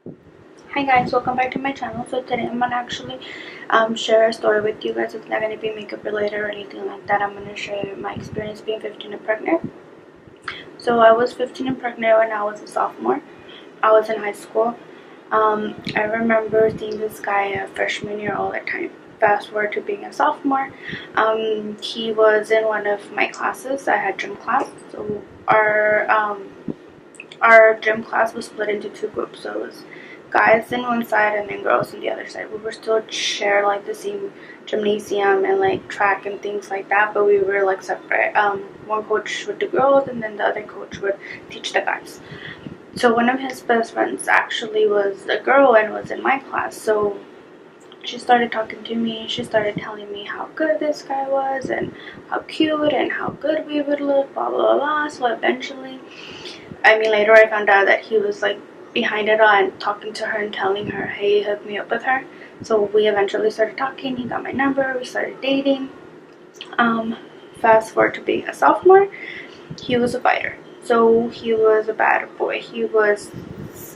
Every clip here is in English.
Hi guys, welcome back to my channel. So today I'm gonna actually share a story with you guys. It's not gonna be makeup related or anything like that. I'm gonna share my experience being 15 and pregnant. So I was 15 and pregnant when I was a sophomore. I was in high school. I remember seeing this guy a freshman year all the time. Fast forward to being a sophomore. He was in one of my classes. I had gym class. So our gym class was split into two groups. So it was guys in one side and then girls on the other side. We were still share like the same gymnasium and like track and things like that, but we were like separate. One coach would do girls and then the other coach would teach the guys. So one of his best friends actually was a girl and was in my class. So she started talking to me. She started telling me how good this guy was and how cute and how good we would look, blah blah blah. So eventually, later I found out that he was like behind it all and talking to her and telling her, hey, hook me up with her. So we eventually started talking. He got my number. We started dating. Fast forward to being a sophomore, he was a fighter. So he was a bad boy. He was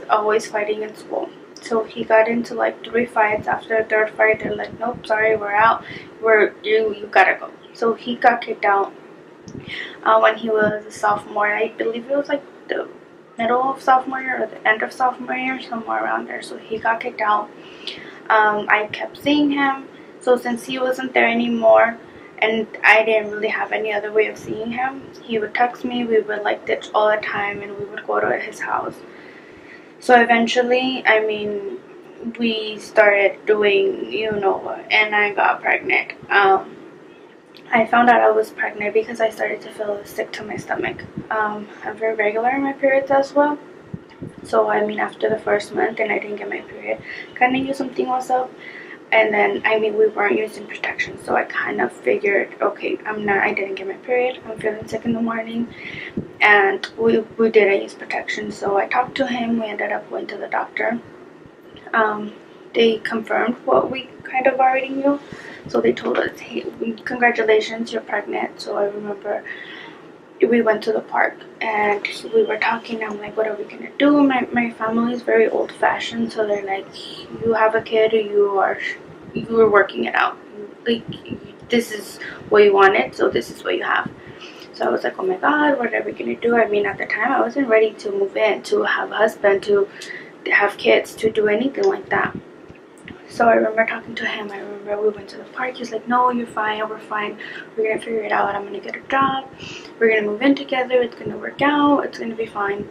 always fighting in school. So he got into like 3 fights. After the third fight, they're like, nope, sorry, we're out. You gotta go. So he got kicked out when he was a sophomore. I believe it was like the middle of sophomore year or the end of sophomore year, somewhere around there. So he got kicked out. I kept seeing him. So since he wasn't there anymore, and I didn't really have any other way of seeing him, he would text me. We would like ditch all the time, and we would go to his house. So eventually, we started doing you know what, and I got pregnant. I found out I was pregnant because I started to feel sick to my stomach. I'm very regular in my periods as well. So after the first month and I didn't get my period, kind of knew something was up. And then we weren't using protection, so I kind of figured, okay, I didn't get my period. I'm feeling sick in the morning, and we didn't use protection. So I talked to him. We ended up going to the doctor. They confirmed what we kind of already knew. So they told us, hey, congratulations, you're pregnant. So I remember we went to the park and we were talking. I'm like, what are we gonna do? My family is very old fashioned, so they're like, you have a kid, you are working it out. Like, this is what you wanted, so this is what you have. So I was like, oh my god, what are we gonna do? At the time I wasn't ready to move in, to have a husband, to have kids, to do anything like that. So I remember talking to him. I remember we went to the park. He's like, no, you're fine. We're fine. We're going to figure it out. I'm going to get a job. We're going to move in together. It's going to work out. It's going to be fine.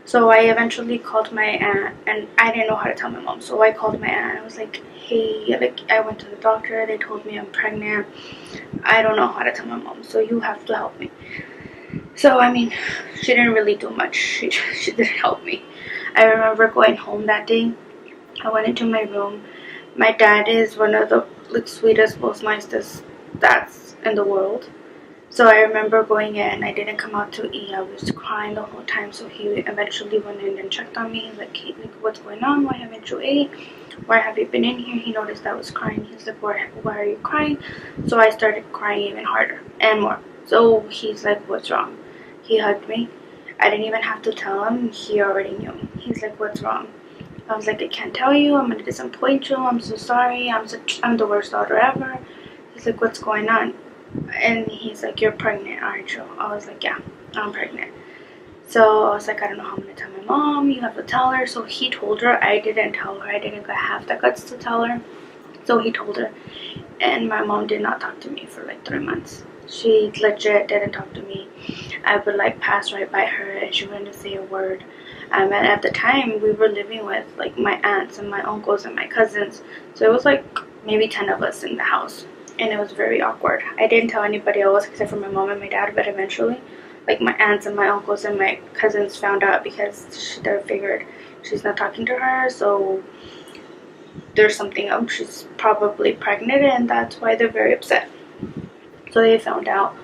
So I eventually called my aunt, and I didn't know how to tell my mom. So I called my aunt. I was like, hey, I went to the doctor. They told me I'm pregnant. I don't know how to tell my mom. So you have to help me. So, she didn't really do much. She didn't help me. I remember going home that day. I went into my room. My dad is one of the sweetest, most nicest dads in the world. So I remember going in. I didn't come out to eat. I was crying the whole time. So he eventually went in and checked on me. Like, hey, what's going on? Why haven't you ate? Why have you been in here? He noticed I was crying. He's like, why are you crying? So I started crying even harder and more. So he's like, what's wrong? He hugged me. I didn't even have to tell him. He already knew. He's like, what's wrong? I was like, I can't tell you. I'm gonna disappoint you. I'm so sorry. I'm the worst daughter ever. He's like, what's going on? And he's like, you're pregnant, aren't you? I was like, yeah, I'm pregnant. So I was like, I don't know how I'm gonna tell my mom. You have to tell her. So he told her. I didn't tell her. I didn't have the guts to tell her. So he told her. And my mom did not talk to me for like 3 months. She legit didn't talk to me. I would like pass right by her and she wouldn't say a word. And at the time we were living with like my aunts and my uncles and my cousins. So it was like maybe 10 of us in the house. And it was very awkward. I didn't tell anybody else except for my mom and my dad, but eventually like my aunts and my uncles and my cousins found out because they figured she's not talking to her, so there's something up. She's probably pregnant and that's why they're very upset. So they found out.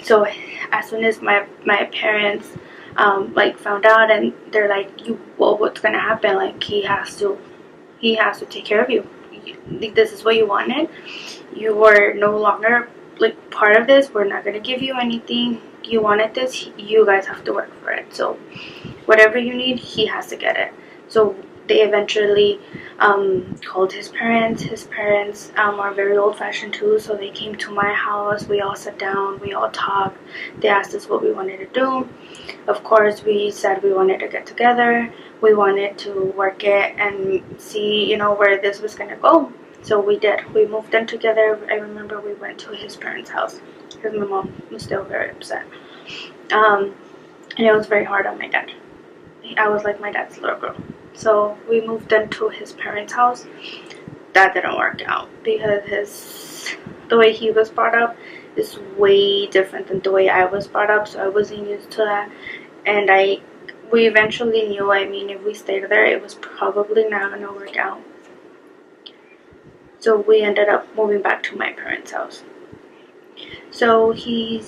So as soon as my parents found out, and they're like, what's gonna happen? Like, he has to take care of you. This is what you wanted. You were no longer like part of this. We're not gonna give you anything. You wanted this. You guys have to work for it. So whatever you need, he has to get it. So they eventually called his parents. His parents are very old-fashioned too, so they came to my house. We all sat down, we all talked. They asked us what we wanted to do. Of course, we said we wanted to get together. We wanted to work it and see, where this was going to go. So we did. We moved in together. I remember we went to his parents' house because my mom was still very upset. And it was very hard on my dad. I was like my dad's little girl. So we moved into his parents' house. That didn't work out because the way he was brought up is way different than the way I was brought up. So I wasn't used to that. And we eventually knew, if we stayed there, it was probably not going to work out. So we ended up moving back to my parents' house. So he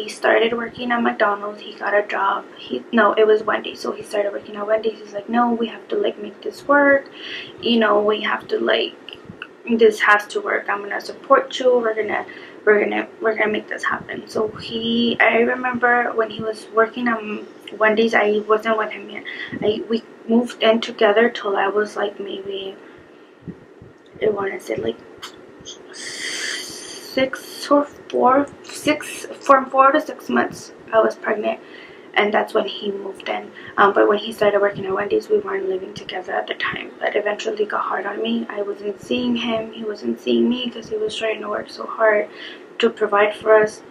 started working at McDonald's. He got a job. It was Wendy's. So he started working at Wendy's. He's like, no, we have to make this work. We have to this has to work. I'm gonna support you. We're gonna make this happen. So I remember when he was working at Wendy's, I wasn't with him yet. We moved in together till I was maybe, I want to say 4 to 6 months I was pregnant, and that's when he moved in. But when he started working at Wendy's, we weren't living together at the time. But eventually it got hard on me. I wasn't seeing him, he wasn't seeing me, because he was trying to work so hard to provide for us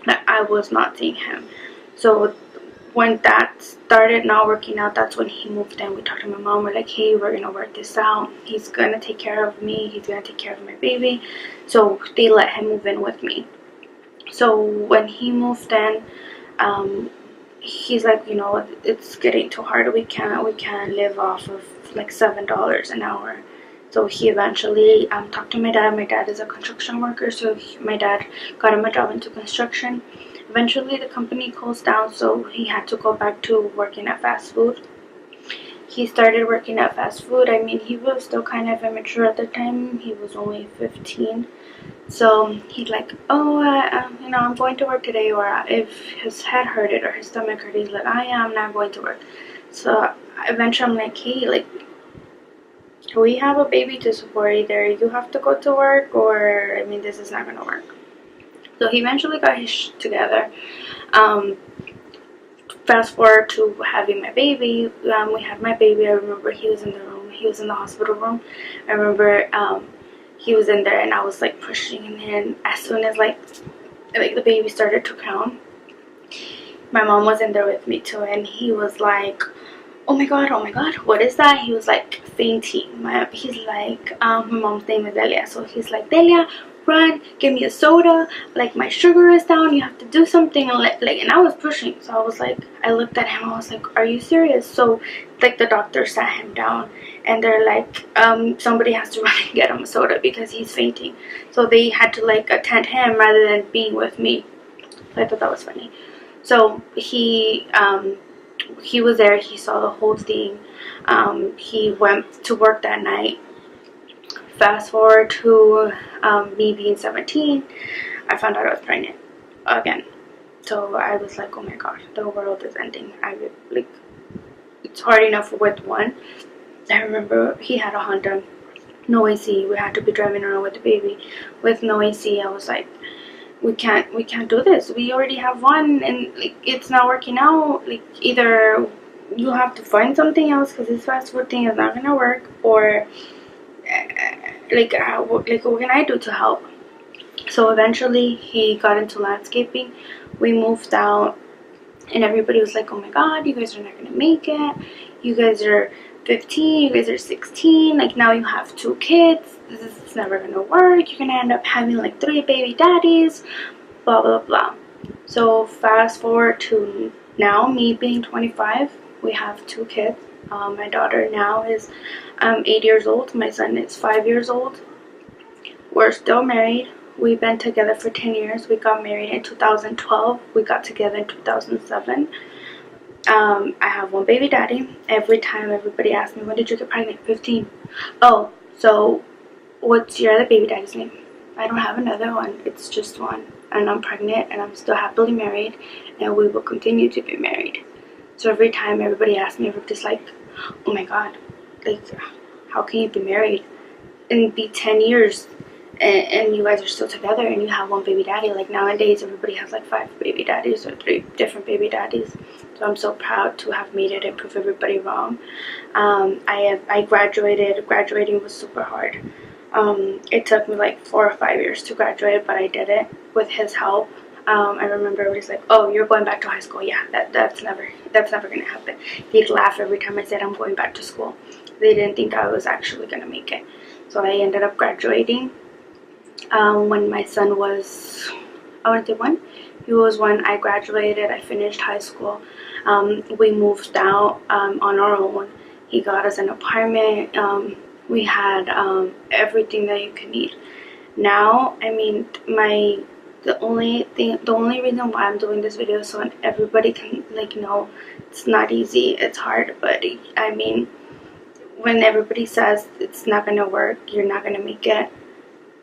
that I was not seeing him. So when that started not working out, that's when he moved in. We talked to my mom. We're like, hey, we're gonna work this out. He's gonna take care of me. He's gonna take care of my baby. So they let him move in with me. So when he moved in, he's like, it's getting too hard. We can't live off of $7 an hour. So he eventually talked to my dad. My dad is a construction worker, so my dad got him a job into construction. Eventually the company closed down, so he had to go back to working at fast food. He started working at fast food. He was still kind of immature at the time. He was only 15. So he's like, oh, I'm going to work today. Or if his head hurted or his stomach hurt, he's like, I am not going to work. So eventually I'm like, hey, we have a baby to support. Either you have to go to work, or this is not going to work. So he eventually got his shit together. Fast forward to having my baby. We had my baby. I remember he was in the room. He was in the hospital room. I remember he was in there, and I was pushing him in. As soon as the baby started to count, my mom was in there with me too, and he was like, oh my god, what is that? He was fainting. He's like, my mom's name is Delia, so he's like, Delia, run, give me a soda, my sugar is down, you have to do something. And I was pushing, so I was like, I looked at him, I was like, are you serious? So the doctor sat him down, and they're like, somebody has to run and get him a soda because he's fainting. So they had to attend him rather than being with me. So I thought that was funny. So he was there. He saw the whole thing. He went to work that night. Fast forward to me being 17, I found out I was pregnant again. So I was like, oh my gosh, the world is ending. It's hard enough with one. I remember he had a Honda, no AC. We had to be driving around with the baby with no AC. I was like, we can't do this. We already have one, and it's not working out. Either you have to find something else, because this fast food thing is not gonna work, or what can I do to help? So eventually he got into landscaping. We moved out, and everybody was like, oh my god, you guys are not gonna make it. You guys are 15, you guys are 16, now you have 2 kids. This is never gonna work. You're gonna end up having 3 baby daddies, blah blah blah. So fast forward to now, me being 25, we have 2 kids. My daughter now is 8 years old. My son is 5 years old. We're still married. We've been together for 10 years. We got married in 2012. We got together in 2007. I have 1 baby daddy. Every time everybody asks me, when did you get pregnant? 15. Oh, so what's your other baby daddy's name? I don't have another one. It's just one. And I'm pregnant, and I'm still happily married, and we will continue to be married. So every time everybody asks me, everybody's like, oh my god, like, how can you be married and be 10 years and you guys are still together and you have one baby daddy? Like, nowadays everybody has like 5 baby daddies or 3 different baby daddies. So I'm so proud to have made it and prove everybody wrong. I graduated. Graduating was super hard. It took me like 4 or 5 years to graduate, but I did it with his help. I remember everybody's like, "Oh, you're going back to high school?" Yeah, that's never gonna happen. He'd laugh every time I said I'm going back to school. They didn't think I was actually gonna make it. So I ended up graduating when my son was, I want to say when? He was when I graduated. I finished high school. We moved out on our own. He got us an apartment. We had everything that you could need. Now, I mean, the only reason why I'm doing this video is so everybody can like know it's not easy, it's hard. But I mean, when everybody says it's not gonna work, you're not gonna make it,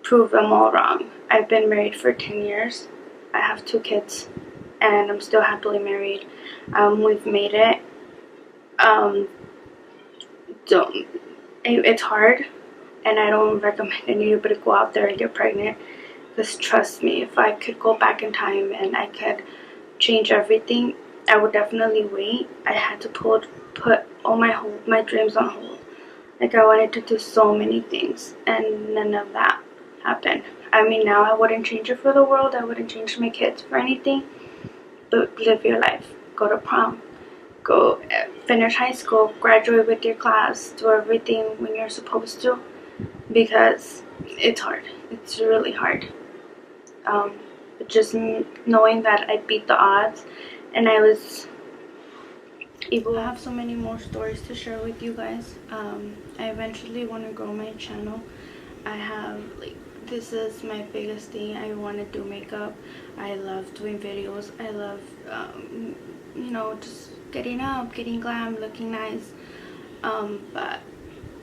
prove them all wrong. I've been married for 10 years. I have 2 kids, and I'm still happily married. We've made it. It's hard, and I don't recommend anybody to go out there and get pregnant. Because trust me, if I could go back in time and I could change everything, I would definitely wait. I had to put all my dreams on hold. Like, I wanted to do so many things, and none of that happened. I mean, now I wouldn't change it for the world. I wouldn't change my kids for anything. But live your life. Go to prom. Go finish high school. Graduate with your class. Do everything when you're supposed to. Because it's hard. It's really hard. But just knowing that I beat the odds and I was able to have so many more stories to share with you guys. I eventually want to grow my channel. I have like, this is my biggest thing. I want to do makeup. I love doing videos. I love you know, just getting up, getting glam, looking nice. But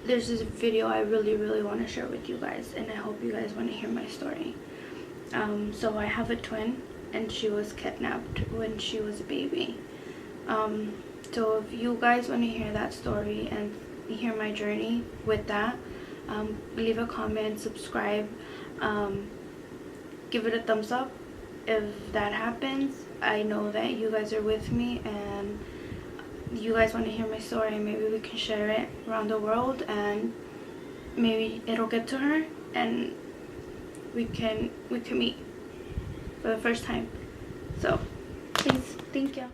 there's this video I really want to share with you guys, and I hope you guys want to hear my story. So I have a twin, and she was kidnapped when she was a baby. So if you guys want to hear that story and hear my journey with that, leave a comment, subscribe, give it a thumbs up if that happens. I know that you guys are with me and you guys want to hear my story. Maybe we can share it around the world, and maybe it'll get to her and we can meet for the first time. So please, thank you.